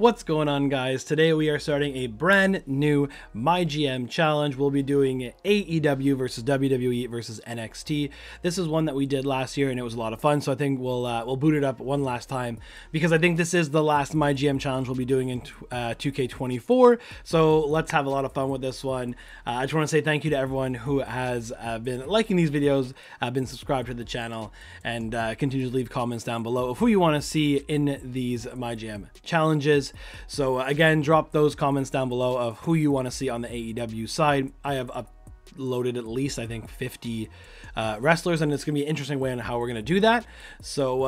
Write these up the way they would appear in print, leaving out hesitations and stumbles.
What's going on, guys? Today we are starting a brand new MyGM challenge. We'll be doing AEW versus WWE versus NXT. This is one that we did last year and it was a lot of fun, so I think we'll boot it up one last time because I think this is the last MyGM challenge we'll be doing in 2K24. So let's have a lot of fun with this one. I just want to say thank you to everyone who has been liking these videos, been subscribed to the channel, and continue to leave comments down below of who you want to see in these MyGM challenges. So again, drop those comments down below of who you want to see on the AEW side. I have uploaded at least, I think, 50 wrestlers, and it's going to be an interesting way on how we're going to do that. So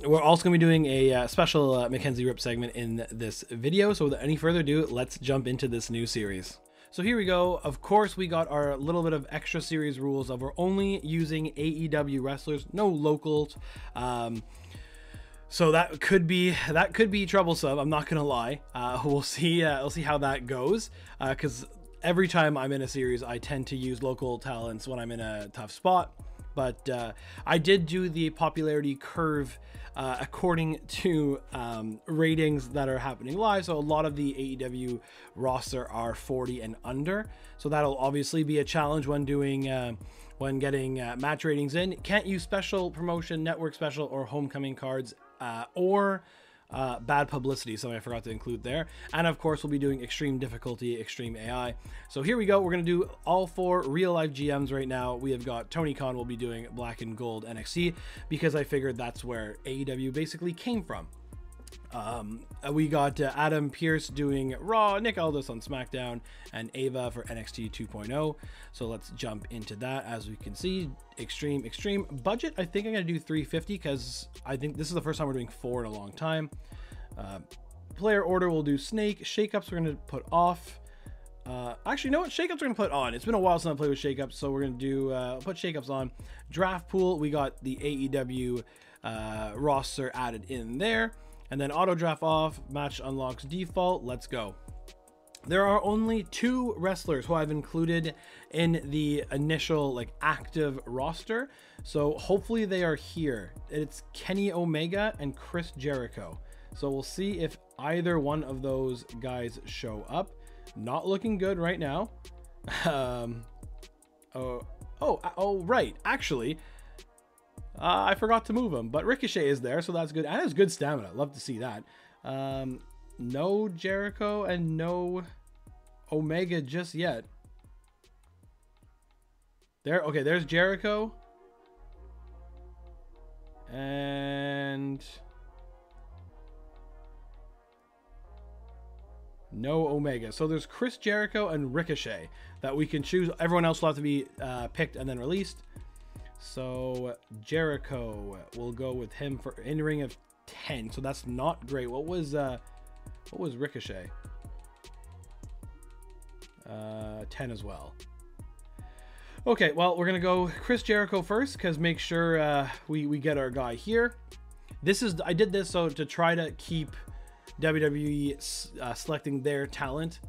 we're also going to be doing a special Mackenzie Rip segment in this video. So without any further ado, let's jump into this new series. So here we go. Of course, we got our little bit of extra series rules of we're only using AEW wrestlers, no locals. So that could be troublesome. I'm not gonna lie. We'll see how that goes. Because every time I'm in a series, I tend to use local talents when I'm in a tough spot. But I did do the popularity curve according to ratings that are happening live. So a lot of the AEW roster are 40 and under. So that'll obviously be a challenge when doing. When getting match ratings in. Can't use special promotion, network special, or homecoming cards, or bad publicity, something I forgot to include there. And of course, we'll be doing extreme difficulty, extreme AI. So here we go. We're going to do all 4 real life GMs right now. We have got Tony Khan will be doing Black and Gold NXT because I figured that's where AEW basically came from. We got Adam Pearce doing Raw, Nick Aldis on SmackDown, and Ava for NXT 2.0. So let's jump into that. As we can see, extreme budget. I think I'm gonna do 350 because I think this is the first time we're doing 4 in a long time. Player order, we'll do Snake. Shakeups we're gonna put off. Actually, you know what? Shakeups we're gonna put on. It's been a while since I played with shakeups, so we're gonna do put shakeups on. Draft pool, we got the AEW roster added in there. And then auto draft off, match unlocks default. Let's go. There are only 2 wrestlers who I've included in the initial active roster. So hopefully they are here. It's Kenny Omega and Chris Jericho. So we'll see if either one of those guys show up. Not looking good right now. Right. Actually, I forgot to move him, but Ricochet is there, so that's good. And has good stamina. Love to see that. No Jericho and no Omega just yet. Okay, there's Jericho. And no Omega. So there's Chris Jericho and Ricochet that we can choose. Everyone else will have to be picked and then released. So Jericho, we'll go with him for in ring of 10. So that's not great. What was Ricochet? 10 as well. Okay, well, we're gonna go Chris Jericho first because make sure we get our guy here. I did this so to try to keep WWE selecting their talent.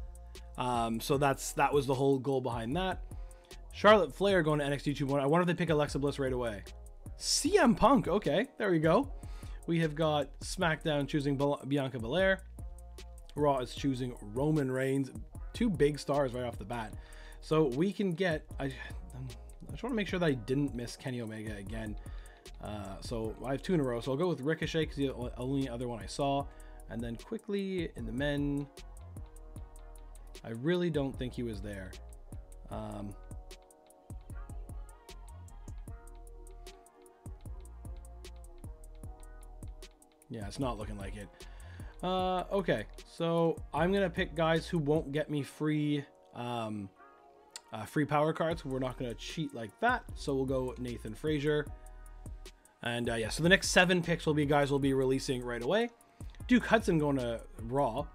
So that was the whole goal behind that. Charlotte Flair going to NXT 2.0. I wonder if they pick Alexa Bliss right away. CM Punk. Okay, there we go. We have got SmackDown choosing Bianca Belair. Raw is choosing Roman Reigns. 2 big stars right off the bat. So we can get... I just want to make sure that I didn't miss Kenny Omega again. So I have 2 in a row. So I'll go with Ricochet because the only other one I saw. And then quickly in the men... I really don't think he was there. Yeah, it's not looking like it. Okay, so I'm gonna pick guys who won't get me free free power cards. We're not gonna cheat like that, so we'll go Nathan Frazier. And yeah, so the next 7 picks will be guys we'll be releasing right away. Duke Hudson going to Raw.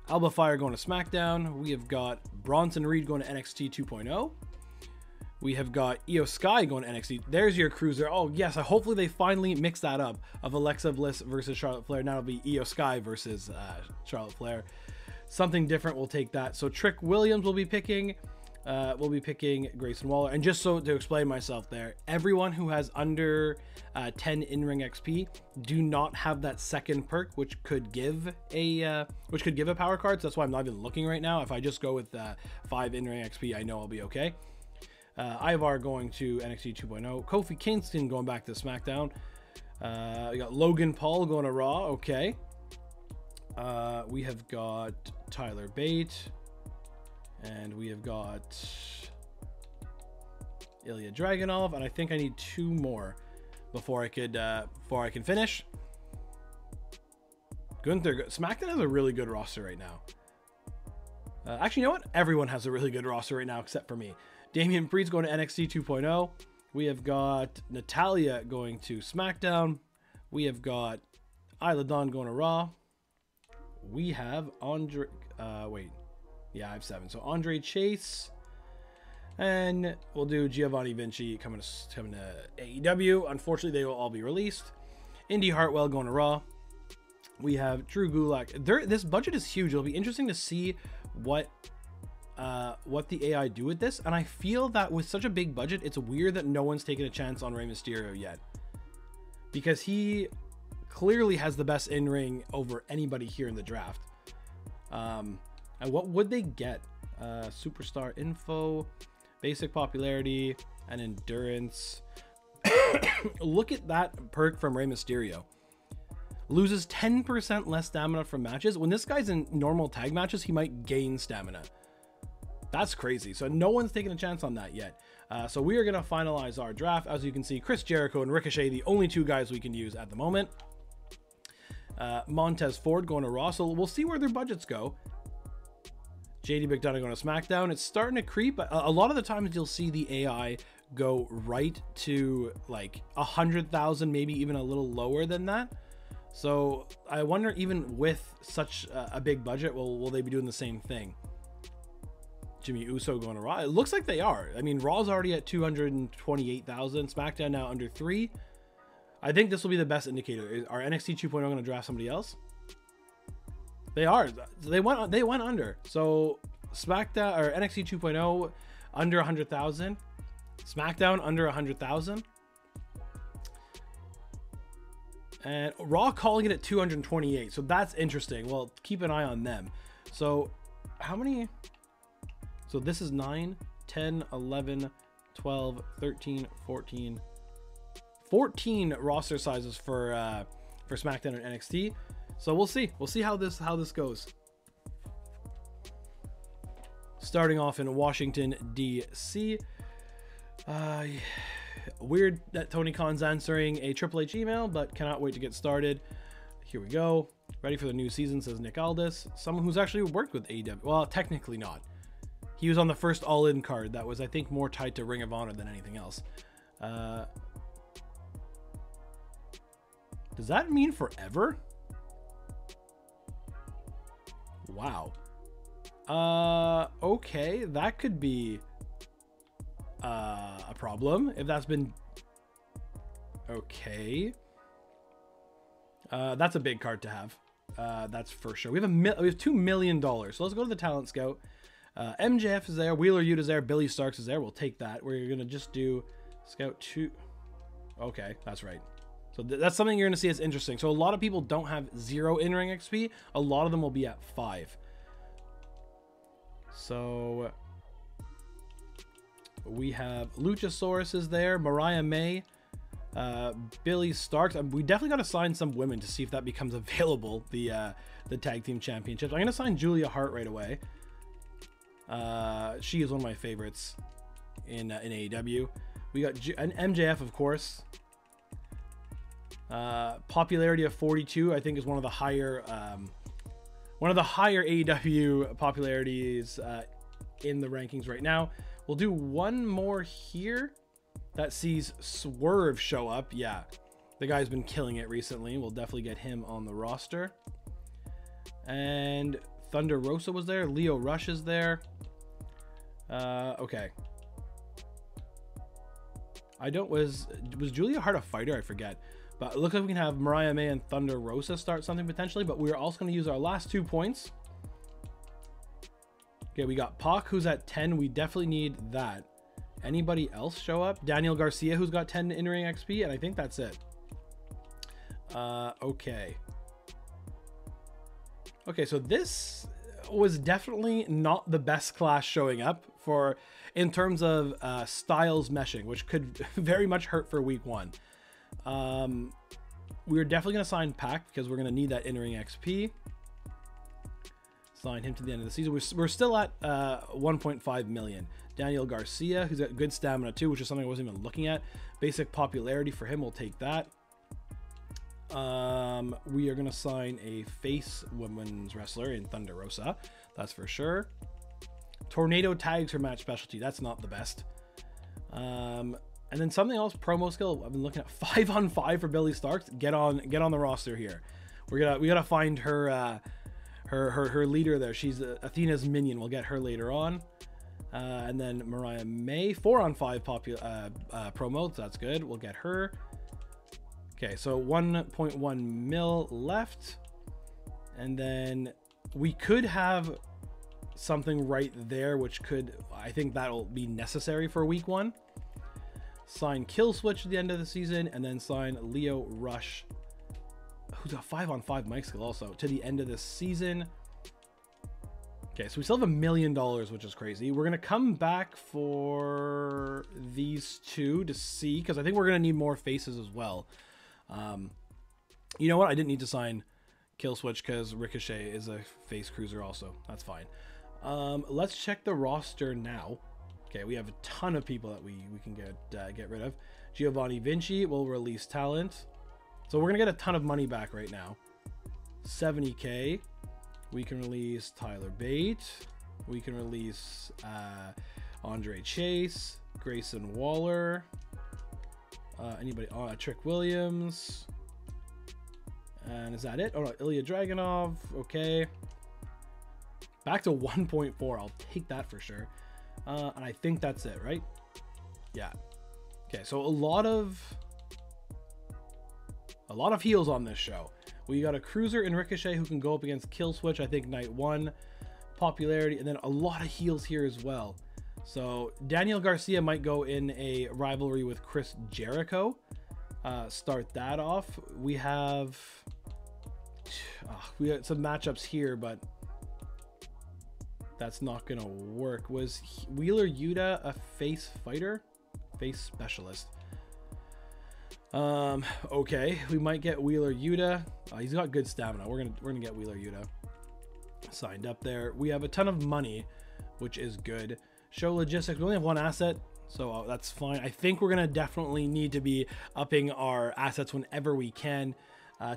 Alba Fire going to SmackDown. We have got Bronson Reed going to NXT 2.0. We have got Io Sky going to NXT. There's your cruiser. Oh, yes. Hopefully they finally mix that up of Alexa Bliss versus Charlotte Flair. Now it'll be Io Sky versus Charlotte Flair. Something different. We'll take that. So Trick Williams will be picking. we'll be picking Grayson Waller. And just so to explain myself there, everyone who has under 10 in-ring XP do not have that second perk, which could give a power card. So that's why I'm not even looking right now. If I just go with 5 in-ring XP, I know I'll be okay. Ivar going to NXT 2.0. Kofi Kingston going back to SmackDown. We got Logan Paul going to Raw. Okay. We have got Tyler Bate. And we have got Ilya Dragunov, and I think I need 2 more before I can finish. Gunther. SmackDown has a really good roster right now. Actually, you know what? Everyone has a really good roster right now except for me. Damian Priest going to NXT 2.0. We have got Natalya going to SmackDown. We have got Isla Dawn going to Raw. We have Andre. Yeah, I have 7. So Andre Chase, and we'll do Giovanni Vinci coming to AEW. Unfortunately, they will all be released. Indy Hartwell going to Raw. We have Drew Gulak. This budget is huge. It'll be interesting to see what the AI do with this. And I feel that with such a big budget, it's weird that no one's taken a chance on Rey Mysterio yet, because he clearly has the best in-ring over anybody here in the draft. And what would they get? Superstar info, basic popularity, and endurance. Look at that perk from Rey Mysterio. Loses 10% less stamina from matches. When this guy's in normal tag matches, he might gain stamina. That's crazy. So no one's taken a chance on that yet. So we are going to finalize our draft. As you can see, Chris Jericho and Ricochet, the only 2 guys we can use at the moment. Montez Ford going to Raw. So we'll see where their budgets go. JD McDonough going to SmackDown. It's starting to creep. A lot of the times you'll see the AI go right to like 100,000, maybe even a little lower than that. So I wonder, even with such a big budget, will they be doing the same thing? Jimmy Uso going to Raw. It looks like they are. I mean, Raw's already at 228,000. SmackDown now under 3. I think this will be the best indicator. Are NXT 2.0 going to draft somebody else? They are. They went under. So SmackDown or NXT 2.0 under 100,000. SmackDown under 100,000. And Raw calling it at 228. So that's interesting. Well, keep an eye on them. So how many? So this is 9, 10, 11, 12, 13, 14. 14 roster sizes for SmackDown and NXT. So we'll see. We'll see how this goes. Starting off in Washington, D.C. Weird that Tony Khan's answering a Triple H email, but cannot wait to get started. Here we go. Ready for the new season, says Nick Aldis. Someone who's actually worked with AEW. Well, technically not. He was on the first All In card that was, I think, more tied to Ring of Honor than anything else. Does that mean forever? Wow. Okay, that could be a problem if that's been okay. That's a big card to have. That's for sure. We have $2 million. So let's go to the talent scout. MJF is there. Wheeler Yuta is there. Billy Starks is there. We'll take that. We're gonna just do scout 2. Okay, that's right. So that's something you're gonna see as interesting. So a lot of people don't have 0 in-ring XP. A lot of them will be at 5. So we have Luchasaurus is there. Mariah May. Billy Starks. We definitely got to sign some women to see if that becomes available, the tag team championships. I'm gonna sign Julia Hart right away. She is one of my favorites in AEW. We got an MJF, of course. Popularity of 42, I think, is one of the higher AEW popularities in the rankings right now. We'll do one more here that sees Swerve show up. Yeah, the guy's been killing it recently. We'll definitely get him on the roster. And Thunder Rosa was there. Leo Rush is there. Okay. Was Julia Hart a fighter? I forget. But it looks like we can have Mariah May and Thunder Rosa start something potentially. But we're also going to use our last 2 points. Okay, we got Pac, who's at 10. We definitely need that. Anybody else show up? Daniel Garcia, who's got 10 in-ring XP, and I think that's it. Okay. Okay, so this was definitely not the best class showing up for in terms of styles meshing, which could very much hurt for week 1. We're definitely going to sign Pac because we're going to need that in-ring XP. Sign him to the end of the season. We're still at 1.5 million. Daniel Garcia, who's got good stamina too, which is something I wasn't even looking at. Basic popularity for him, we'll take that. We are going to sign a face women's wrestler in Thunder Rosa. That's for sure. Tornado tags her match specialty. That's not the best. And then something else, promo skill. I've been looking at 5-on-5 for Billy Starkz. Get on the roster here. We gotta find her her leader there. She's Athena's minion. We'll get her later on. And then Mariah May, 4-on-5 promo. So that's good. We'll get her. Okay, so 1.1 mil left. And then we could have something right there, which could, I think that'll be necessary for week 1. Sign Killswitch at the end of the season, and then sign Lio Rush, who's a 5-on-5 mic skill also, to the end of this season. Okay, so we still have $1 million, which is crazy. We're going to come back for these two to see, because I think we're going to need more faces as well. You know what? I didn't need to sign Killswitch because Ricochet is a face cruiser also. That's fine. Let's check the roster now. Okay, we have a ton of people that we can get rid of. Giovanni Vinci will release talent. So we're going to get a ton of money back right now. 70K. We can release Tyler Bate. We can release Andre Chase, Grayson Waller. Anybody? Trick Williams. And is that it? Oh no, Ilya Dragunov. Okay. Back to 1.4. I'll take that for sure. And I think that's it, right? Yeah. Okay, so a lot of heels on this show. We got a cruiser in Ricochet who can go up against Killswitch, I think night 1. Popularity, and then a lot of heels here as well. So Daniel Garcia might go in a rivalry with Chris Jericho. Start that off. We have some matchups here, but that's not gonna work. Was Wheeler Yuta a face fighter? Face specialist. Okay, we might get Wheeler Yuta. He's got good stamina. We're gonna get Wheeler Yuta signed up there. We have a ton of money, which is good. Show logistics. We only have one asset, so that's fine. I think we're gonna definitely need to be upping our assets whenever we can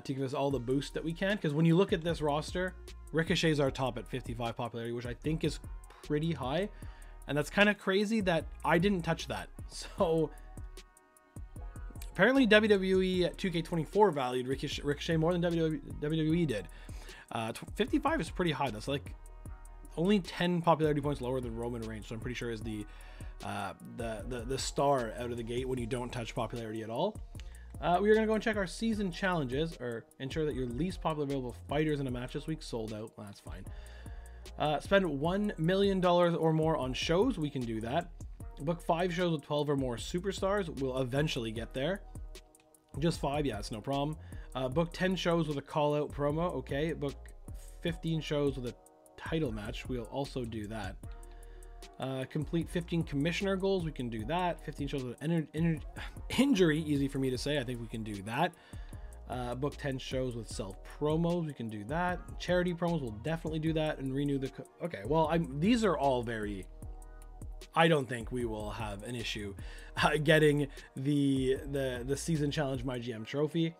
to give us all the boost that we can. Because when you look at this roster, Ricochet's our top at 55 popularity, which I think is pretty high, and that's kind of crazy that I didn't touch that. So apparently WWE 2K24 valued Ricochet more than WWE did. 55 is pretty high. That's like only 10 popularity points lower than Roman Reigns, so I'm pretty sure is the star out of the gate when you don't touch popularity at all. We're gonna go and check our season challenges, or ensure that your least popular available fighters in a match this week sold out. Well, that's fine. Spend $1 million or more on shows. We can do that. Book 5 shows with 12 or more superstars. We'll eventually get there. Just 5, yeah, it's no problem. Book 10 shows with a call out promo. Okay. Book 15 shows with a title match. We'll also do that. Complete 15 commissioner goals. We can do that. 15 shows with injury. Easy for me to say. I think we can do that. Book 10 shows with self promos. We can do that. Charity promos. We'll definitely do that. And renew the. Okay. Well, these are all very. I don't think we will have an issue getting the season challenge my GM trophy.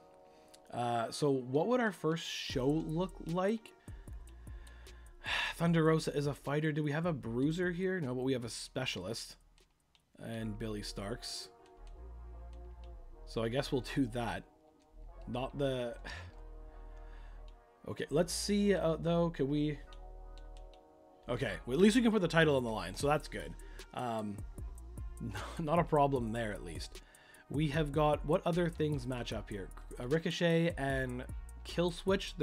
So what would our first show look like? Thunder Rosa is a fighter. Do we have a bruiser here? No, but we have a specialist and Billy Starkz. So I guess we'll do that. Not the. Okay, let's see though. Can we? Okay, well, at least we can put the title on the line, so that's good. Not a problem there, at least. We have got, what other things match up here? Ricochet and Killswitch,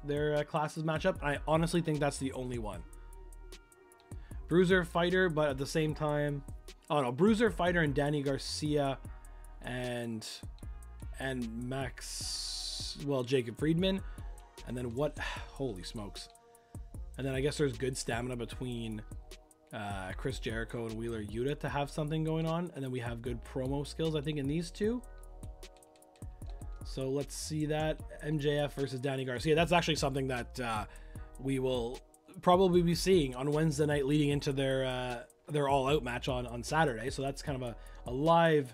their classes match up. I honestly think that's the only one. Bruiser Fighter, but at the same time, oh no, Bruiser Fighter and Danny Garcia and Max, well, Jacob Friedman. And then what? Holy smokes. And then I guess there's good stamina between Chris Jericho and Wheeler Yuta to have something going on. And then we have good promo skills, I think, in these two. So let's see that. MJF versus Danny Garcia. That's actually something that we will probably be seeing on Wednesday night leading into their All Out match on Saturday. So that's kind of a live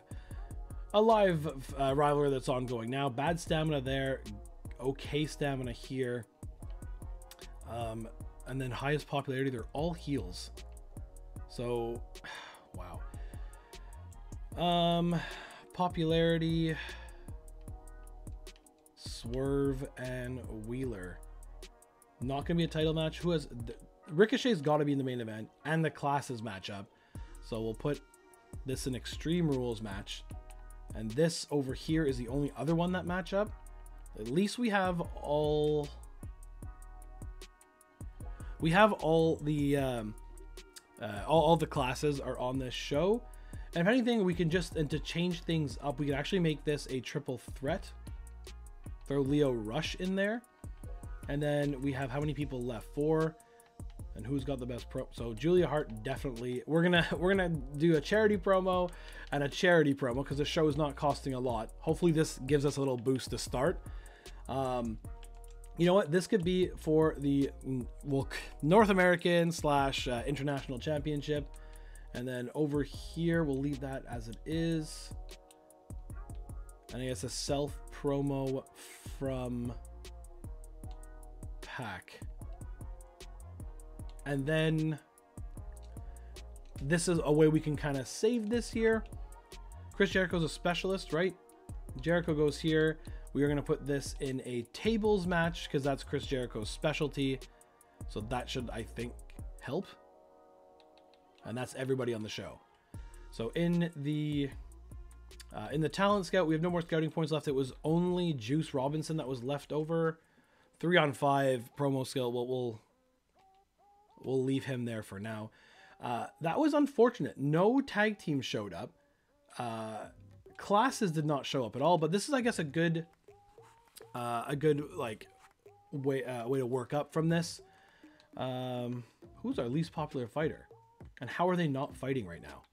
rivalry that's ongoing now. Bad stamina there. Okay stamina here. And then highest popularity, they're all heels. So, wow. Popularity, Swerve and Wheeler. Not gonna be a title match. Who has Ricochet's got to be in the main event and the classes matchup. So we'll put this in Extreme Rules match, and this over here is the only other one that match up. At least we have all. We have all the all the classes are on this show, and if anything, we can just, and to change things up, we can actually make this a triple threat. Throw Lio Rush in there, and then we have how many people left? 4, and who's got the best pro? So Julia Hart, definitely. We're gonna do a charity promo and a charity promo because the show is not costing a lot. Hopefully, this gives us a little boost to start. You know what? This could be for the North American / International Championship. And then over here, we'll leave that as it is. And I guess a self promo from Pac. And then this is a way we can kind of save this here. Chris Jericho's a specialist, right? Jericho goes here. We are going to put this in a tables match because that's Chris Jericho's specialty. So that should, I think, help. And that's everybody on the show. So in the talent scout, we have no more scouting points left. It was only Juice Robinson that was left over. 3-on-5 promo skill. We'll leave him there for now. That was unfortunate. No tag team showed up. Classes did not show up at all. But this is, I guess, a good like way to work up from this. Who's our least popular fighter, and how are they not fighting right now?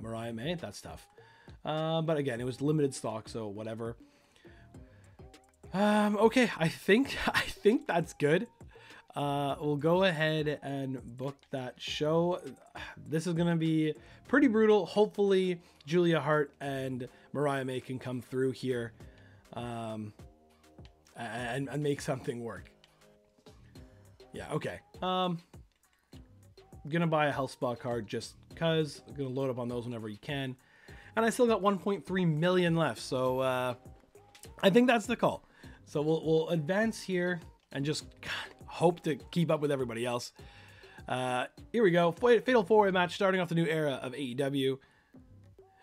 Mariah May, that's tough. But again, it was limited stock, so whatever. Okay, I think that's good. We'll go ahead and book that show. This is gonna be pretty brutal. Hopefully Julia Hart and Mariah May can come through here and make something work. Yeah, okay. Gonna buy a health spa card just because. Gonna load up on those whenever you can. And I still got 1.3 million left, so I think that's the call. So we'll advance here and just hope to keep up with everybody else. Here we go. Fatal 4-way match starting off the new era of AEW.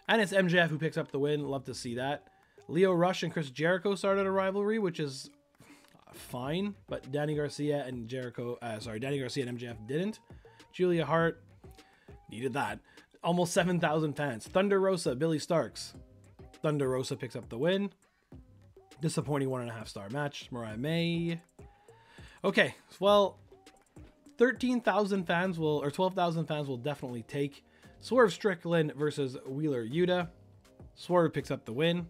And it's MJF who picks up the win. Love to see that. Lio Rush and Chris Jericho started a rivalry, which is fine. But Danny Garcia and MJF didn't. Julia Hart needed that. Almost 7,000 fans. Thunder Rosa, Billy Starks. Thunder Rosa picks up the win. Disappointing 1.5-star match. Mariah May. Okay, well, 13,000 fans will, or 12,000 fans will definitely take Swerve Strickland versus Wheeler Yuta. Swerve picks up the win.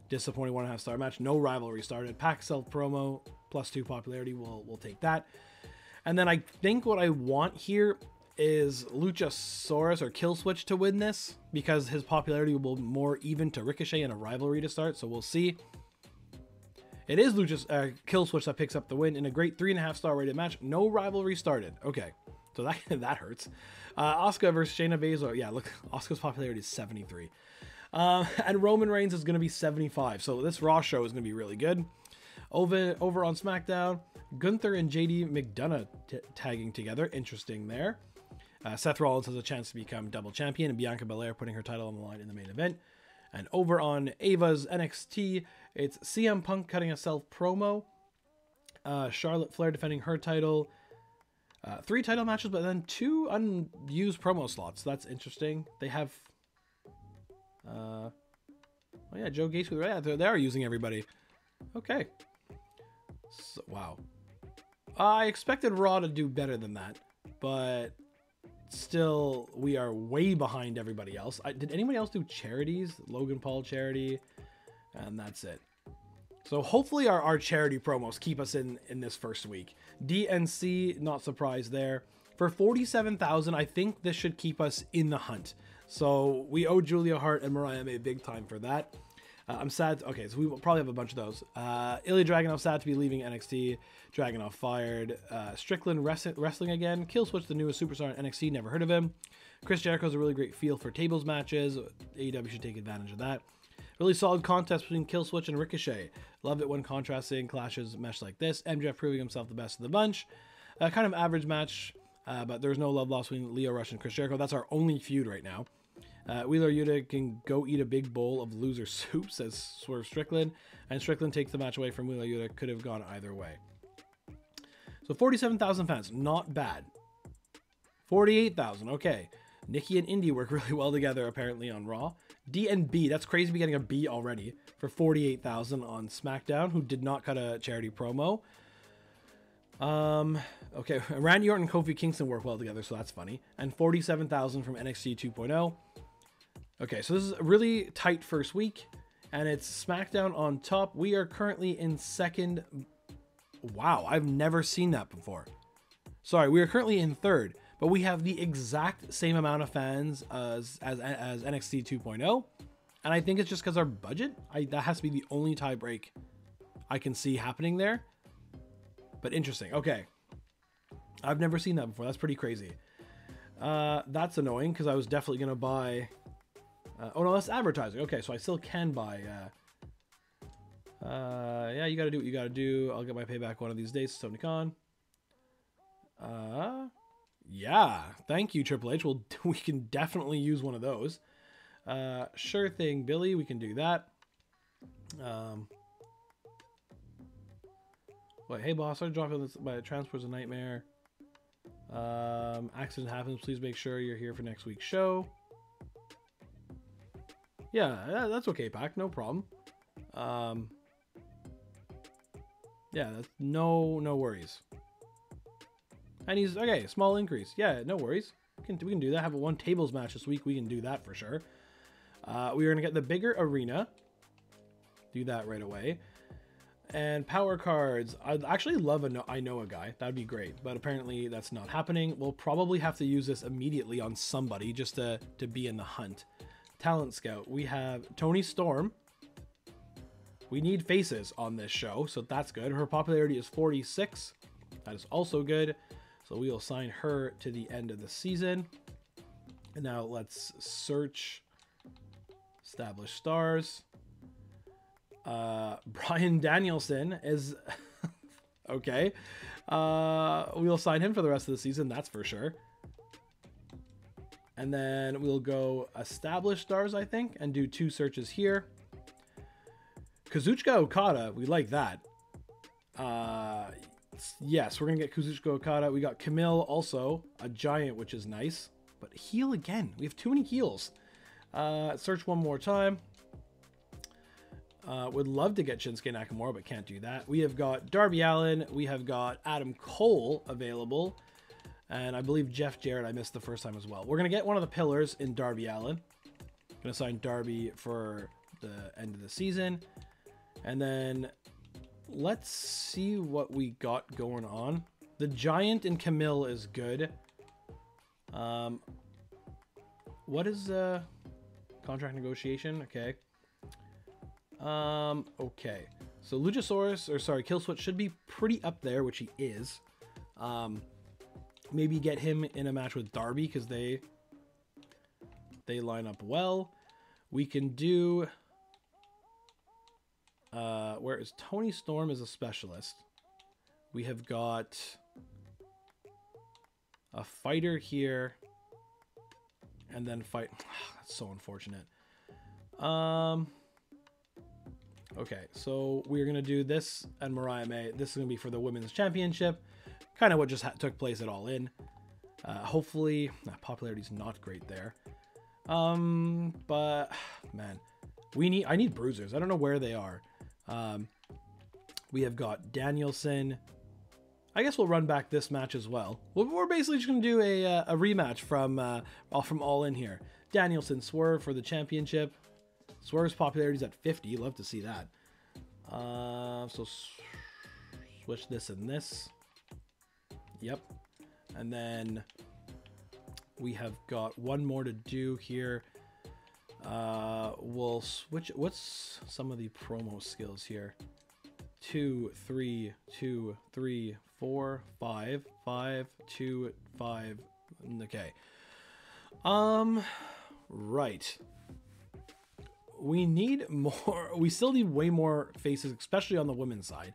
Disappointing 1.5-star match. No rivalry started. Pac self promo +2 popularity. We'll take that. And then I think what I want here is Luchasaurus or Killswitch to win this because his popularity will be more even to Ricochet and a rivalry to start. So we'll see. It is Killswitch that picks up the win in a great 3.5-star rated match. No rivalry started. Okay, so that hurts. Asuka versus Shayna Baszler. Yeah, look, Asuka's popularity is 73. And Roman Reigns is going to be 75. So this Raw show is going to be really good. Over on SmackDown, Gunther and JD McDonough tagging together. Interesting there. Seth Rollins has a chance to become double champion, and Bianca Belair putting her title on the line in the main event. And over on Ava's NXT, it's CM Punk cutting a self promo. Charlotte Flair defending her title. 3 title matches, but then 2 unused promo slots. That's interesting. They have... oh yeah, Joe Gates. Yeah, they are using everybody. Okay. So, wow. I expected Raw to do better than that, but still, we are way behind everybody else. Did anybody else do charities? Logan Paul charity, and that's it. So hopefully our charity promos keep us in this first week. DNC, not surprised there. For 47,000, I think this should keep us in the hunt. So we owe Julia Hart and Mariah May big time for that. I'm sad. Okay, so we will probably have a bunch of those. Ilya Dragunov sad to be leaving NXT. Dragunov fired. Strickland wrestling again. Killswitch, the newest superstar in NXT. Never heard of him. Chris Jericho's a really great feel for tables matches. AEW should take advantage of that. Really solid contest between Killswitch and Ricochet. Love it when contrasting clashes mesh like this. MJF proving himself the best of the bunch. Kind of average match, but there's no love lost between Lio Rush and Chris Jericho. That's our only feud right now. Wheeler Yuta can go eat a big bowl of loser soup, says Swerve Strickland. And Strickland takes the match away from Wheeler Yuta. Could have gone either way. So 47,000 fans. Not bad. 48,000. Okay. Nikki and Indy work really well together, apparently, on Raw. D and B. That's crazy to be getting a B already for 48,000 on SmackDown, who did not cut a charity promo. Okay. Randy Orton and Kofi Kingston work well together, so that's funny. And 47,000 from NXT 2.0. Okay, so this is a really tight first week, and it's SmackDown on top. We are currently in second. Wow, I've never seen that before. Sorry, we are currently in third, but we have the exact same amount of fans as NXT 2.0, and I think it's just because our budget. That has to be the only tie break I can see happening there. But interesting. Okay, I've never seen that before. That's pretty crazy. That's annoying because I was definitely gonna buy. Oh no, that's advertising. Okay, so I still can buy. Yeah, you gotta do what you gotta do. I'll get my payback one of these days, Tony Khan. Yeah, thank you, Triple H. We can definitely use one of those. Sure thing, Billy. We can do that. Wait, hey boss, I dropped this. My transport's a nightmare. Accident happens. Please make sure you're here for next week's show. Yeah, that's okay, Pac. No problem. Yeah, that's no worries. And he's okay. Small increase. Yeah, no worries. We can do that. Have a 1 tables match this week. We can do that for sure. We are gonna get the bigger arena. Do that right away. And power cards. I'd actually love I know a guy. That'd be great. But apparently that's not happening. We'll probably have to use this immediately on somebody just to be in the hunt. Talent Scout. We have Toni Storm. We need faces on this show, so that's good. Her popularity is 46. That is also good. So we will sign her to the end of the season. And now let's search established stars. Bryan Danielson is okay. We'll sign him for the rest of the season, that's for sure. And then we'll go established stars, I think, and do 2 searches here. Kazuchika Okada, we like that. Yes, we're gonna get Kazuchika Okada. We got Camille, also a giant, which is nice. But heel again. We have too many heels. Search one more time. Would love to get Shinsuke Nakamura, but can't do that. We have got Darby Allin. We have got Adam Cole available. And I believe Jeff Jarrett I missed the first time as well. We're going to get one of the pillars in Darby Allin. Going to sign Darby for the end of the season. And then let's see what we got going on. The Giant and Camille is good. What is contract negotiation? Okay. Okay. So Luchasaurus, or sorry, Killswitch should be pretty up there, which he is. Maybe get him in a match with Darby because they line up well. We can do where is Toni Storm as a specialist. We have got a fighter here and then fight. That's so unfortunate. Okay, so we're gonna do this and Mariah May. This is gonna be for the women's championship. kind of what just took place at All In. Hopefully, popularity's not great there. But man, I need bruisers. I don't know where they are. We have got Danielson. I guess we'll run back this match as well. We're basically just gonna do a rematch from All In here. Danielson, Swerve for the championship. Swerve's popularity's at 50. Love to see that. So switch this and this. Yep. And then we have got one more to do here. We'll switch. What's some of the promo skills here? 2, 3, 2, 3, 4, 5, 5, 2, 5. Okay. Right. We need more. We still need way more faces, especially on the women's side.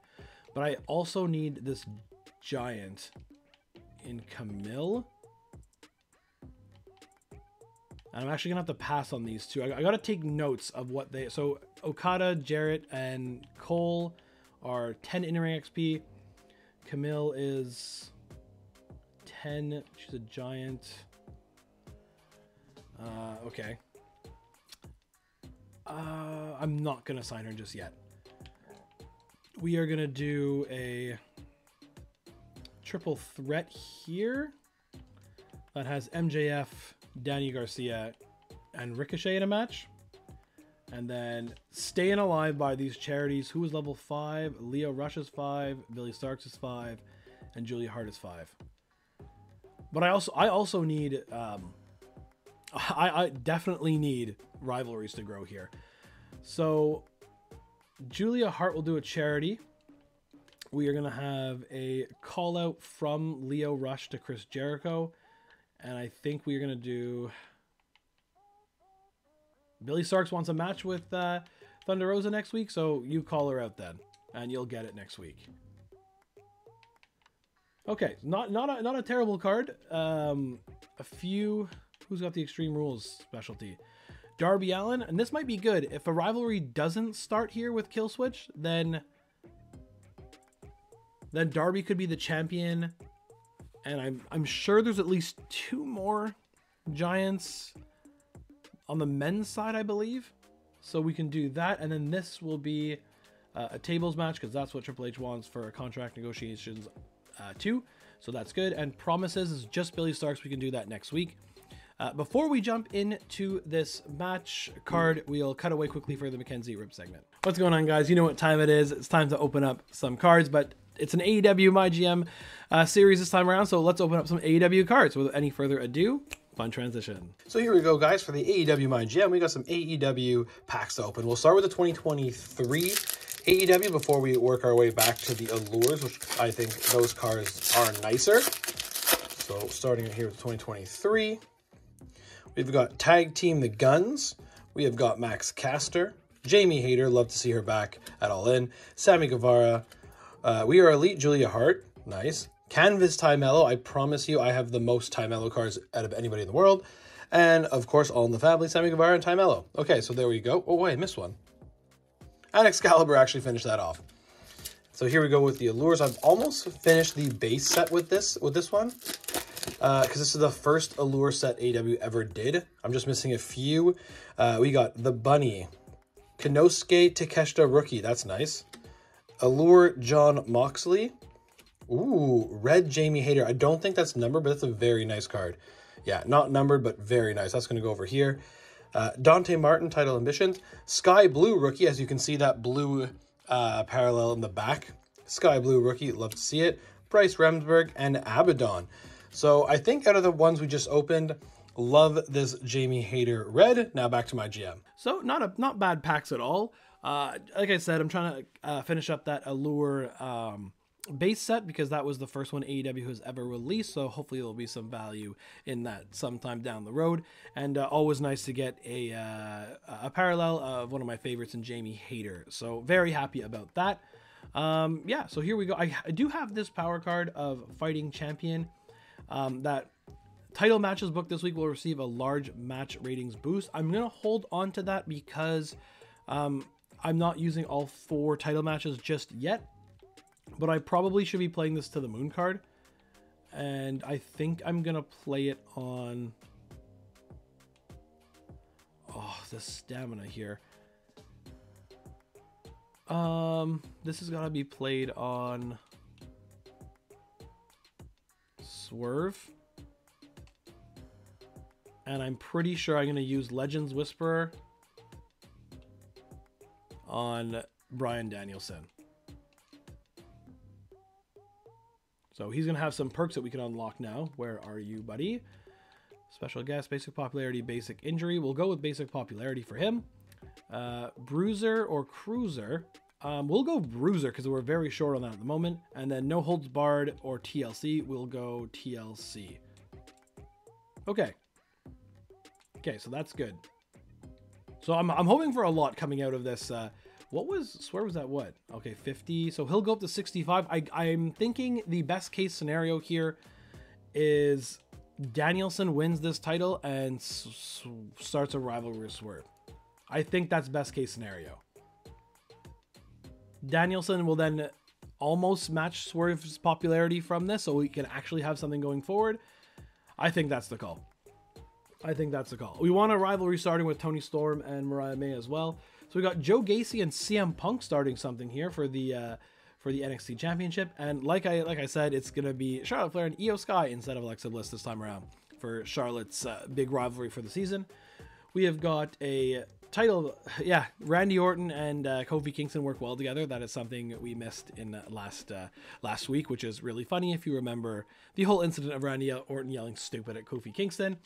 But I also need this giant in Camille. And I'm actually gonna have to pass on these two. I gotta take notes of what they. So Okada, Jarrett, and Cole are 10 in-ring XP. Camille is 10. She's a giant. Okay. I'm not gonna sign her just yet. We are gonna do a triple threat here that has MJF, Danny Garcia, and Ricochet in a match. And then staying alive by these charities. Who is level 5? Lio Rush is 5, Billy Starks is 5, and Julia Hart is 5. But I also need I definitely need rivalries to grow here. So Julia Hart will do a charity. We are going to have a call out from Lio Rush to Chris Jericho. And I think we're going to do... Billy Starks wants a match with Thunder Rosa next week, so you call her out then. And you'll get it next week. Okay, not a terrible card. A few... Who's got the Extreme Rules specialty? Darby Allin, and this might be good. If a rivalry doesn't start here with Killswitch, then Darby could be the champion. And I'm sure there's at least 2 more giants on the men's side, I believe. So we can do that, and then this will be a tables match, because that's what Triple H wants for contract negotiations too. So that's good. And Promises is just Billy Starks. We can do that next week. Before we jump into this match card, we'll cut away quickly for the Mackenzie Rip segment. What's going on, guys? You know what time it is. It's time to open up some cards, but it's an AEW MyGM series this time around, so let's open up some AEW cards. Without any further ado, fun transition. So here we go, guys, for the AEW MyGM. We got some AEW packs to open. We'll start with the 2023 AEW before we work our way back to the Allures, which I think those cards are nicer. So starting here with 2023. We've got Tag Team The Guns. We have got Max Caster. Jamie Hayter, love to see her back at All In. Sammy Guevara. We Are Elite, Julia Hart. Nice. Canvas Ty Mello. I promise you I have the most Ty Mello cards out of anybody in the world. And, of course, All in the Family, Sammy Guevara and Ty Mello. Okay, so there we go. Oh, wait, I missed one. And Excalibur actually finished that off. So here we go with the Allures. I've almost finished the base set with this one. Because this is the first Allure set AEW ever did. I'm just missing a few. We got the Bunny. Konosuke Takeshita Rookie. That's nice. Allure John Moxley. Ooh, Red Jamie Hayter. I don't think that's numbered, but that's a very nice card. Yeah, not numbered, but very nice. That's going to go over here. Dante Martin, Title Ambitions. Sky Blue Rookie. As you can see, that blue parallel in the back. Sky Blue Rookie. Love to see it. Bryce Remsburg and Abaddon. So I think out of the ones we just opened, love this Jamie Hayter red. Now back to my GM. So not bad packs at all. Like I said, I'm trying to finish up that Allure base set because that was the first one AEW has ever released. So hopefully there'll be some value in that sometime down the road. And always nice to get a parallel of one of my favorites in Jamie Hayter. So very happy about that. Yeah, so here we go. I do have this power card of Fighting Champion. That title matches book this week will receive a large match ratings boost. I'm going to hold on to that because I'm not using all 4 title matches just yet, but I probably should be playing this to the moon card And I think I'm going to play it on... Oh, the stamina here. This has got to be played on Swerve. And I'm pretty sure I'm going to use Legends Whisperer on Bryan Danielson. So he's going to have some perks that we can unlock now. Where are you, buddy? Special guest, basic popularity, basic injury. We'll go with basic popularity for him. Bruiser or Cruiser. We'll go Bruiser because we're very short on that at the moment. And then No Holds Barred or TLC. We'll go TLC. Okay. Okay, so that's good. So I'm hoping for a lot coming out of this. What was Swerve was at what? Okay, 50. So he'll go up to 65. I'm thinking the best case scenario here is Danielson wins this title and starts a rivalry with Swerve. I think that's best case scenario. Danielson will then almost match Swerve's popularity from this, so we can actually have something going forward. I think that's the call. I think that's the call. We want a rivalry starting with Toni Storm and Mariah May as well. So we got Joe Gacy and CM Punk starting something here for the NXT Championship. And like I said, it's gonna be Charlotte Flair and Io Sky instead of Alexa Bliss this time around for Charlotte's big rivalry for the season. We have got a title, yeah, Randy Orton and Kofi Kingston work well together. That is something we missed in last week, which is really funny if you remember the whole incident of Randy Orton yelling stupid at Kofi Kingston.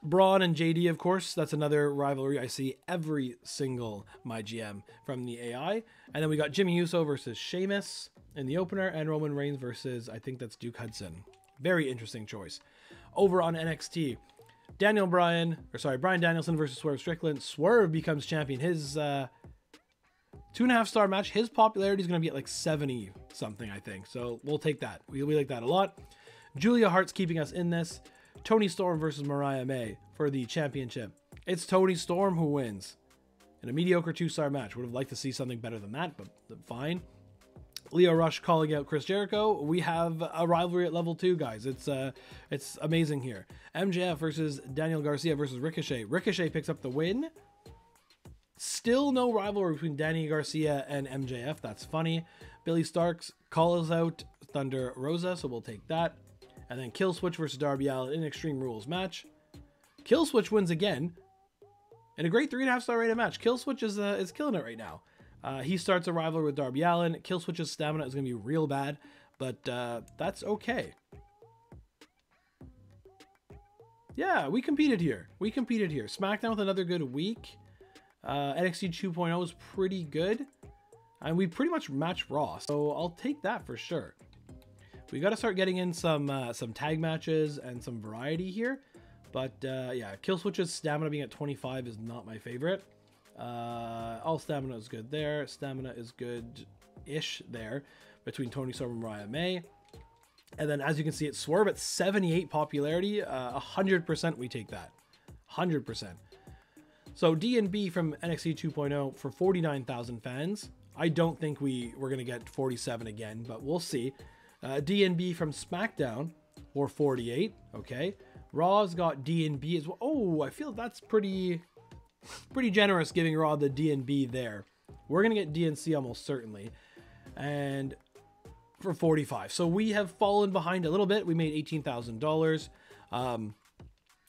Braun and JD, of course, that's another rivalry I see every single MyGM from the AI. And then we got Jimmy Uso versus Sheamus in the opener, and Roman Reigns versus, I think that's Duke Hudson. Very interesting choice. Over on NXT, Bryan Danielson versus Swerve Strickland. Swerve becomes champion. His 2.5-star match, his popularity is going to be at like 70 something, I think. So we'll take that. We like that a lot. Julia Hart's keeping us in this. Toni Storm versus Mariah May for the championship. It's Toni Storm who wins in a mediocre 2-star match. Would have liked to see something better than that, but fine. Lio Rush calling out Chris Jericho. We have a rivalry at level 2, guys. It's amazing here. MJF versus Daniel Garcia versus Ricochet. Ricochet picks up the win. Still no rivalry between Danny Garcia and MJF. That's funny. Billy Starks calls out Thunder Rosa, so we'll take that. And then Killswitch versus Darby Allin in Extreme Rules match. Killswitch wins again in a great 3.5-star rated match. Killswitch is killing it right now. He starts a rivalry with Darby Allin. Killswitch's stamina is going to be real bad, but that's okay. Yeah, we competed here. SmackDown with another good week. NXT 2.0 is pretty good. And we pretty much match Raw, so I'll take that for sure. We got to start getting in some tag matches and some variety here. But yeah, Killswitch's stamina being at 25 is not my favorite. All stamina is good there. Stamina is good-ish there between Toni Storm and Mariah May. And then as you can see, it's Swerve at 78 popularity. 100% we take that. 100%. So D&B from NXT 2.0 for 49,000 fans. I don't think we're going to get 47 again, but we'll see. D&B from SmackDown for 48. Okay. Raw's got D&B as well. Oh, I feel that's pretty generous giving Raw the D&B there. We're going to get DNC almost certainly. And for 45. So we have fallen behind a little bit. We made $18,000.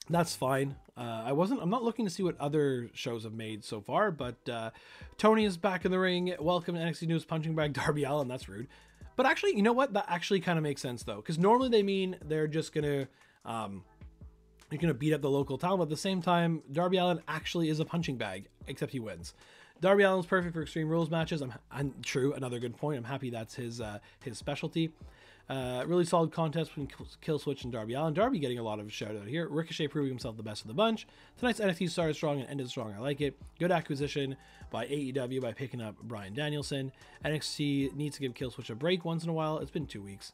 That's fine. I'm not looking to see what other shows have made so far, but Tony is back in the ring. Welcome to NXT News Punching Bag Darby Allin. That's rude. But actually, you know what? That actually kind of makes sense though, because normally they mean they're just gonna beat up the local talent. But at the same time, Darby Allin actually is a punching bag, except he wins. Darby Allin's perfect for Extreme Rules matches. I'm true. Another good point. I'm happy that's his specialty. Really solid contest between Killswitch and Darby Allin. Darby getting a lot of shout out here. Ricochet proving himself the best of the bunch. Tonight's NXT started strong and ended strong. I like it. Good acquisition by AEW by picking up Bryan Danielson. NXT needs to give Killswitch a break once in a while. It's been 2 weeks.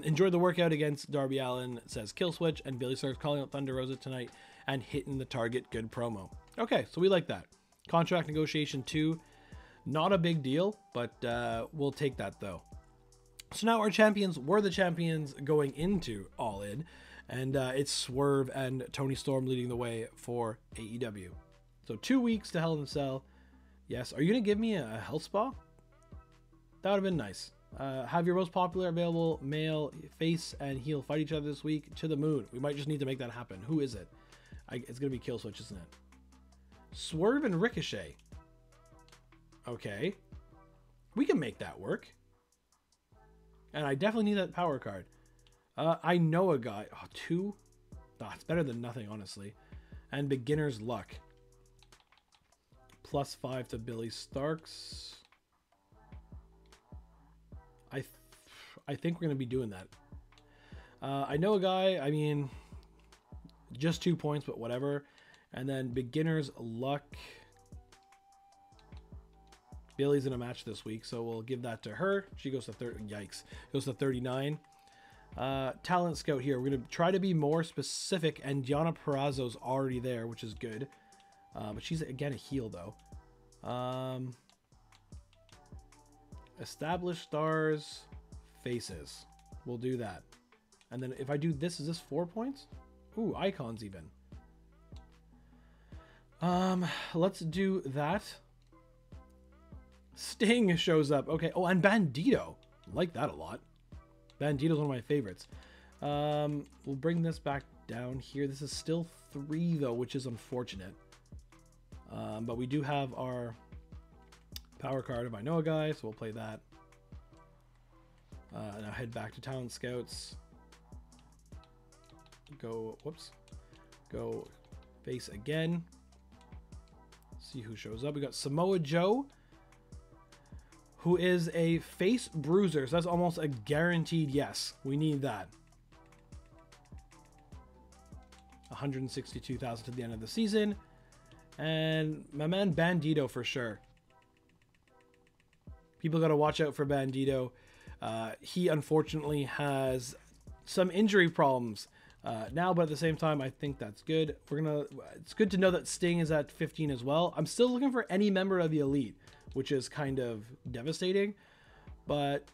Enjoyed the workout against Darby Allin, says Killswitch, and Billy starts calling out Thunder Rosa tonight and hitting the target. Good promo. Okay, so we like that. Contract negotiation 2. Not a big deal, but we'll take that though. So now our champions were the champions going into All In, and it's Swerve and Toni Storm leading the way for AEW. So 2 weeks to Hell in a Cell. Yes, are you going to give me a health spa? That would have been nice. Have your most popular available male face and heel fight each other this week to the moon. We might just need to make that happen. Who is it? It's going to be Killswitch, isn't it? Swerve and Ricochet. Okay. We can make that work. And I definitely need that power card. I know a guy. Oh, 2? Oh, it's better than nothing, honestly. And Beginner's Luck. +5 to Billy Starks. I think we're going to be doing that. I know a guy. I mean, just 2 points, but whatever. And then Beginner's Luck. Billy's in a match this week, so we'll give that to her. She goes to 30. Yikes. Goes to 39. Talent Scout here. We're going to try to be more specific, and Diana Perazzo's already there, which is good. But she's, again, a heel, though. Established stars, faces. We'll do that. And then if I do this, is this 4 points? Ooh, icons even. Let's do that. Sting shows up. Okay. Oh, and Bandito. Like that a lot. Bandito's one of my favorites. We'll bring this back down here. This is still 3 though, which is unfortunate. But we do have our power card if I know a guy, so we'll play that. And I'll head back to Talent Scouts. Go, whoops. Go face again. See who shows up. We got Samoa Joe, who is a face bruiser. So that's almost a guaranteed yes. We need that. 162,000 to the end of the season. And my man Bandito for sure. People got to watch out for Bandito. He unfortunately has some injury problems now, but at the same time, I think that's good. It's good to know that Sting is at 15 as well. I'm still looking for any member of the Elite, which is kind of devastating. But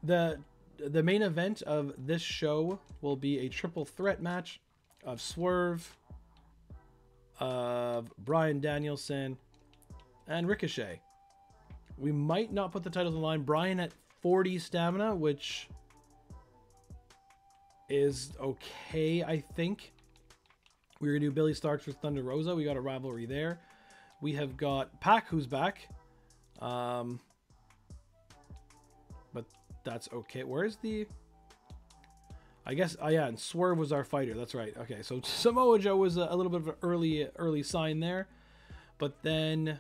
the main event of this show will be a triple threat match of Swerve, of Bryan Danielson, and Ricochet. We might not put the titles on the line. Bryan at 40 stamina, which is okay, I think. We're going to do Billy Starks with Thunder Rosa. We got a rivalry there. We have got Pac, who's back. But that's okay. Where's the... I guess, oh yeah, and Swerve was our fighter. That's right. Okay, so Samoa Joe was a little bit of an early sign there. But then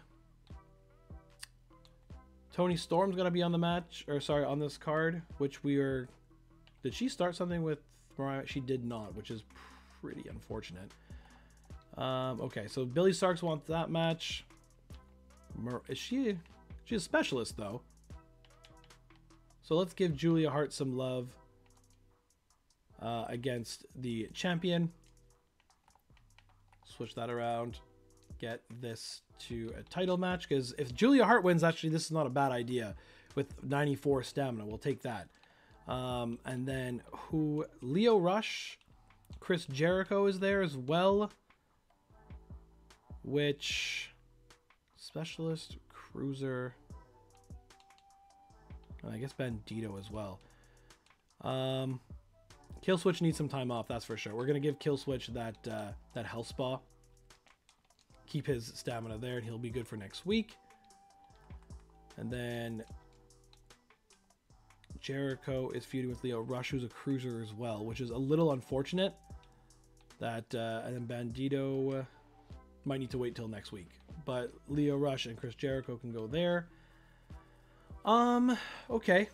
Toni Storm's going to be on the match, or sorry, on this card, which we are... Did she start something with Mariah? She did not, which is pretty unfortunate. Okay, so Billy Starks wants that match. She's a specialist, though. So let's give Julia Hart some love against the champion. Switch that around. Get this to a title match, because if Julia Hart wins, actually, this is not a bad idea. With 94 stamina, we'll take that. And then Leo Rush, Chris Jericho is there as well. Which specialist, cruiser, and I guess Bandito as well. Killswitch needs some time off, that's for sure. We're gonna give Killswitch that health spa. Keep his stamina there, and he'll be good for next week. And then Jericho is feuding with Leo Rush, who's a cruiser as well, which is a little unfortunate. And then Bandito might need to wait till next week. But Leo Rush and Chris Jericho can go there. Okay.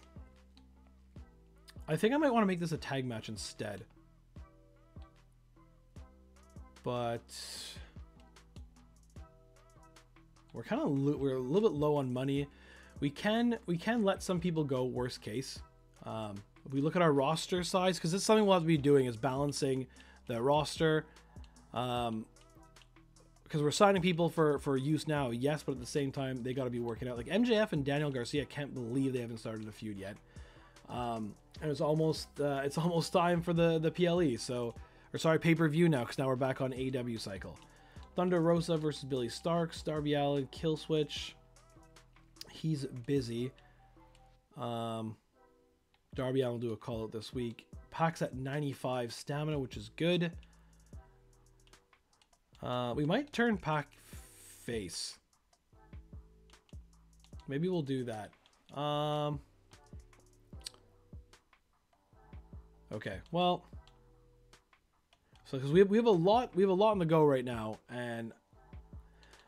I think I might want to make this a tag match instead. But we're we're a little bit low on money. We can let some people go, worst case. If we look at our roster size, because it's something we'll have to be doing, is balancing the roster. Because we're signing people for use now, yes, but at the same time, they got to be working out. Like MJF and Daniel Garcia, can't believe they haven't started a feud yet. And it's almost time for the PLE. So, or sorry, pay-per-view now, because now we're back on AEW cycle. Thunder Rosa versus Billy Starks. Darby Allin, Kill Switch. He's busy. Darby Allin will do a call out this week. Pac's at 95 stamina, which is good. We might turn Pac face. Maybe we'll do that. Okay, well, so because we have a lot on the go right now, and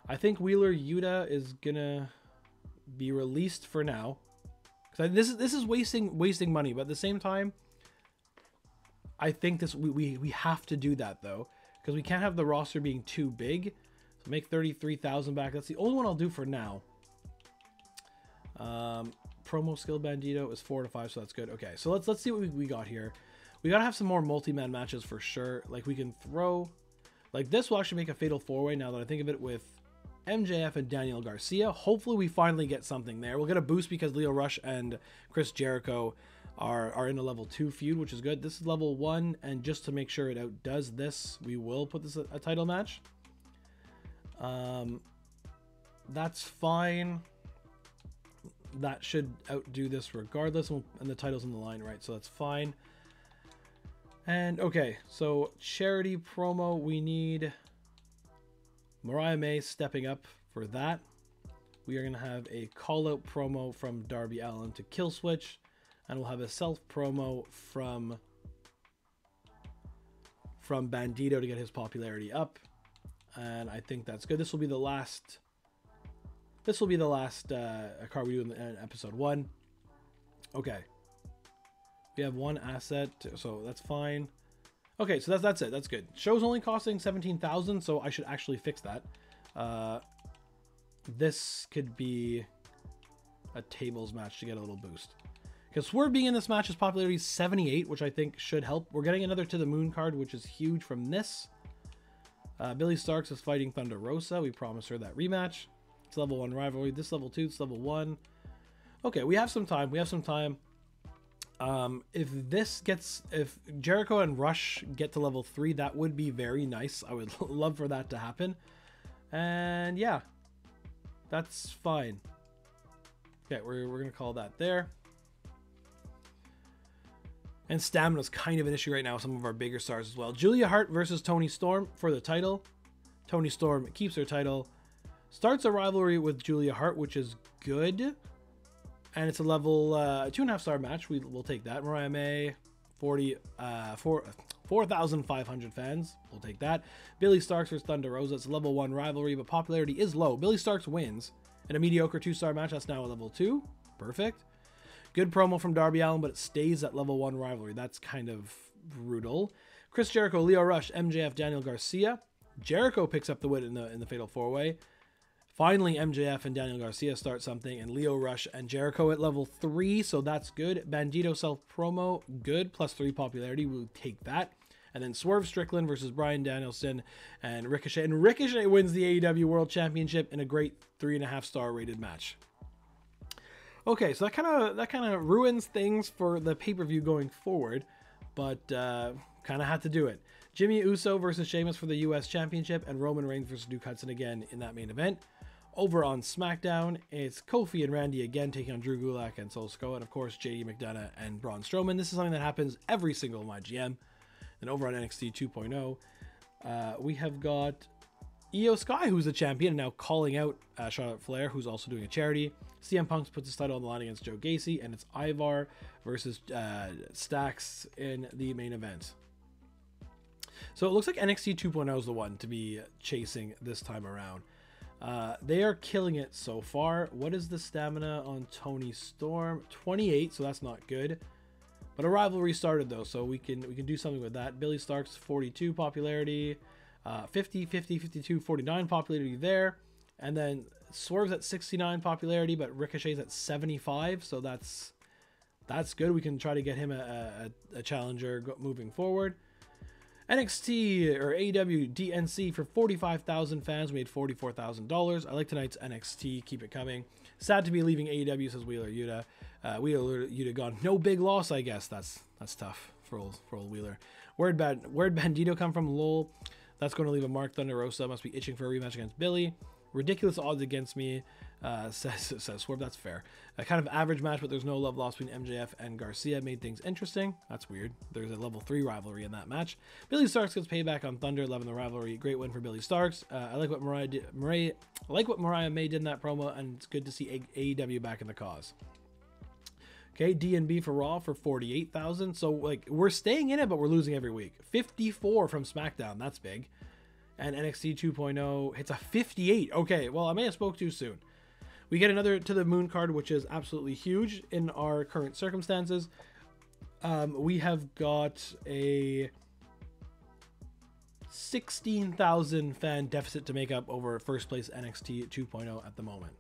I think Wheeler Yuta is gonna be released for now. Because this is wasting money, but at the same time, I think we have to do that though, because we can't have the roster being too big. So make 33,000 back. That's the only one I'll do for now. Promo skill Bandito is 4 to 5, so that's good. Okay, so let's see what we got here. We gotta have some more multi-man matches for sure. Like we can throw, like this will actually make a fatal 4-way now that I think of it, with MJF and Daniel Garcia. Hopefully we finally get something there. We'll get a boost because Lio Rush and Chris Jericho are in a level 2 feud, which is good. This is level 1, and just to make sure it outdoes this, we will put this a title match. That's fine. That should outdo this regardless, and the title's on the line, right? So that's fine. And okay, so charity promo, we need Mariah May stepping up for that. We are going to have a call-out promo from Darby Allin to Kill Switch, and we'll have a self promo from Bandito to get his popularity up. And I think that's good. This will be the last card we do in episode 1. Okay. We have one asset, so that's fine. Okay, so that's it. That's good. Show's only costing 17,000, so I should actually fix that. This could be a tables match to get a little boost. Because Swerve being in this match, his popularity is 78, which I think should help. We're getting another To The Moon card, which is huge from this. Billy Starks is fighting Thunder Rosa. We promised her that rematch. It's level 1 rivalry. This level 2, it's level 1. Okay, we have some time. If Jericho and Rush get to level 3, that would be very nice. I would love for that to happen. And yeah, that's fine. Okay, we're gonna call that there. And stamina is kind of an issue right now with some of our bigger stars as well. Julia Hart versus Toni Storm for the title. Toni Storm keeps her title. Starts a rivalry with Julia Hart, which is good. And it's a level 2.5 star match. We'll take that. Mariah May, 4,500 fans. We'll take that. Billy Starks versus Thunder Rosa. It's a level 1 rivalry, but popularity is low. Billy Starks wins. In a mediocre 2-star match, that's now a level 2. Perfect. Good promo from Darby Allin, but it stays at level 1 rivalry. That's kind of brutal. Chris Jericho, Lio Rush, MJF, Daniel Garcia. Jericho picks up the win in the Fatal 4-Way. Finally, MJF and Daniel Garcia start something, and Lio Rush and Jericho at level 3, so that's good. Bandito self-promo, good, +3 popularity, we'll take that. And then Swerve Strickland versus Bryan Danielson and Ricochet. And Ricochet wins the AEW World Championship in a great 3.5 star rated match. Okay, so that kind of ruins things for the pay-per-view going forward, but kind of had to do it. Jimmy Uso versus Sheamus for the US Championship, and Roman Reigns versus Duke Hudson again in that main event. Over on SmackDown, it's Kofi and Randy again taking on Drew Gulak and Solo Sikoa, and of course JD McDonough and Braun Strowman. This is something that happens every single my GM. And over on NXT 2.0, we have got Io Sky, who's the champion, and now calling out Charlotte Flair, who's also doing a charity. CM Punk puts his title on the line against Joe Gacy, and it's Ivar versus Stax in the main event. So it looks like NXT 2.0 is the one to be chasing this time around. They are killing it so far. What is the stamina on Toni Storm? 28, so that's not good. But a rivalry started though, so we can do something with that. Billy Starks 42 popularity, 50, 50, 52, 49 popularity there, and then Swerve's at 69 popularity, but Ricochet's at 75, so that's good. We can try to get him a challenger moving forward. NXT or AEW DNC for 45,000 fans made $44,000. I like tonight's NXT. Keep it coming. Sad to be leaving AEW, says Wheeler Yuta. Wheeler Yuta gone. No big loss, I guess. That's tough for old Wheeler. Where'd Bandito come from? Lol. That's going to leave a mark. Thunder Rosa must be itching for a rematch against Billy. Ridiculous odds against me, says Swerve. That's fair. A kind of average match, but there's no love lost between MJF and Garcia. Made things interesting. That's weird. There's a level 3 rivalry in that match. Billy Starks gets payback on Thunder, 11 the rivalry. Great win for Billy Starks. I like what Mariah May did in that promo, and it's good to see AEW back in the cause. Okay, DNB for Raw for 48,000. So like we're staying in it, but we're losing every week. 54 from SmackDown. That's big. And NXT 2.0 hits a 58. Okay, well, I may have spoke too soon. We get another To the Moon card, which is absolutely huge in our current circumstances. We have got a 16,000 fan deficit to make up over first place NXT 2.0 at the moment.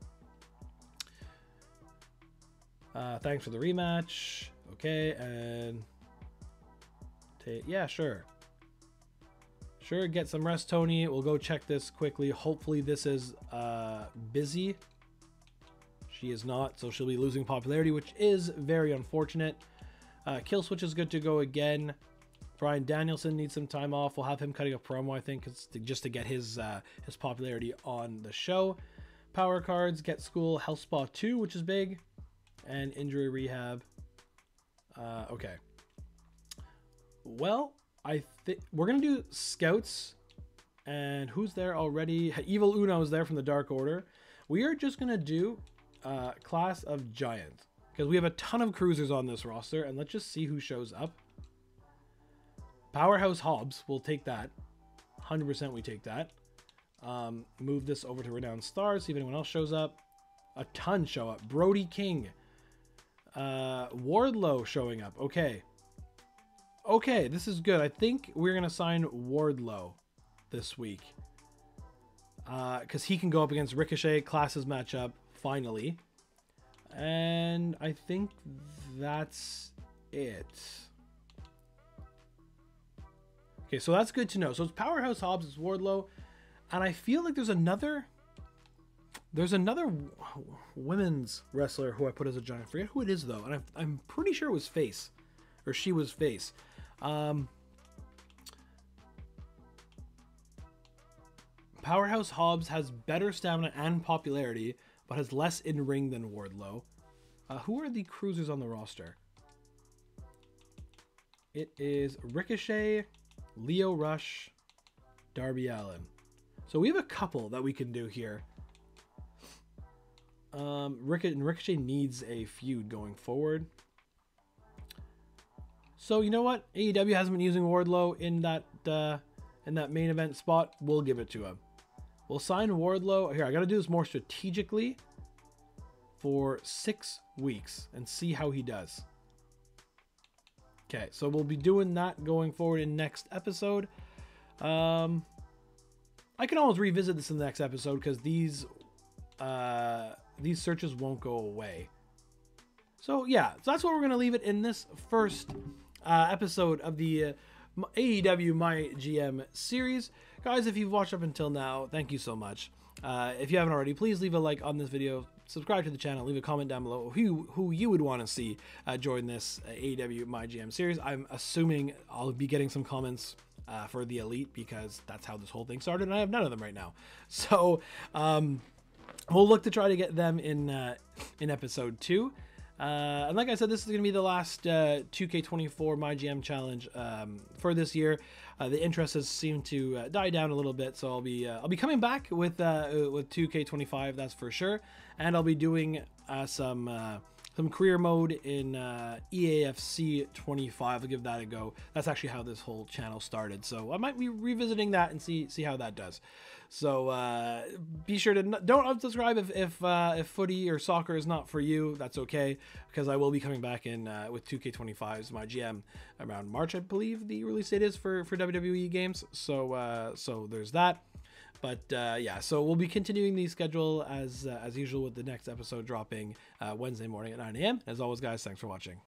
Thanks for the rematch. Okay, and yeah, sure. Sure, get some rest, Tony. We'll go check this quickly. Hopefully this is busy. She is not, so she'll be losing popularity, which is very unfortunate. Kill Switch is good to go again. Bryan Danielson needs some time off. We'll have him cutting a promo, I think, just to get his popularity on the show. Power cards, Get School, Health Spa 2, which is big. And Injury Rehab. Okay. Well, I think we're going to do Scouts. And who's there already? Evil Uno is there from the Dark Order. We are just going to do Class of Giants, because we have a ton of cruisers on this roster, and let's just see who shows up. Powerhouse Hobbs, we'll take that. 100% we take that. Move this over to Renowned Stars, see if anyone else shows up. A ton show up. Brody King. Wardlow showing up. Okay. Okay, this is good. I think we're going to sign Wardlow this week. Because he can go up against Ricochet. Classes matchup. Finally. And I think that's it. Okay, so that's good to know. So it's Powerhouse Hobbs, it's Wardlow. And I feel like there's another women's wrestler who I put as a giant. I forget who it is though. And I'm pretty sure it was Face. Or she was Face. Powerhouse Hobbs has better stamina and popularity, but has less in ring than Wardlow. Who are the cruisers on the roster? It is Ricochet, Lio Rush, Darby Allin. So we have a couple that we can do here. Ricochet needs a feud going forward. So you know what? AEW hasn't been using Wardlow in that main event spot. We'll give it to him. We'll sign Wardlow. Here, I got to do this more strategically for 6 weeks and see how he does. Okay, so we'll be doing that going forward in next episode. I can always revisit this in the next episode because these searches won't go away. So yeah, so that's what we're going to leave it in this first episode of the AEW My GM series. Guys, if you've watched up until now, thank you so much. If you haven't already, please leave a like on this video, subscribe to the channel, leave a comment down below who you would want to see join this AEW My GM series. I'm assuming I'll be getting some comments for the Elite because that's how this whole thing started, and I have none of them right now. So we'll look to try to get them in episode 2. And like I said, this is going to be the last 2K24 My GM challenge for this year. The interest has seemed to die down a little bit, so I'll be coming back with 2K25, that's for sure. And I'll be doing some career mode in EAFC 25. I'll give that a go. That's actually how this whole channel started, so I might be revisiting that and see how that does. So be sure to don't unsubscribe if footy or soccer is not for you. That's okay, because I will be coming back in with 2K25's My GM around March, I believe the release date is for WWE games. So so there's that. But yeah, so we'll be continuing the schedule as usual, with the next episode dropping Wednesday morning at 9 a.m. As always, guys, thanks for watching.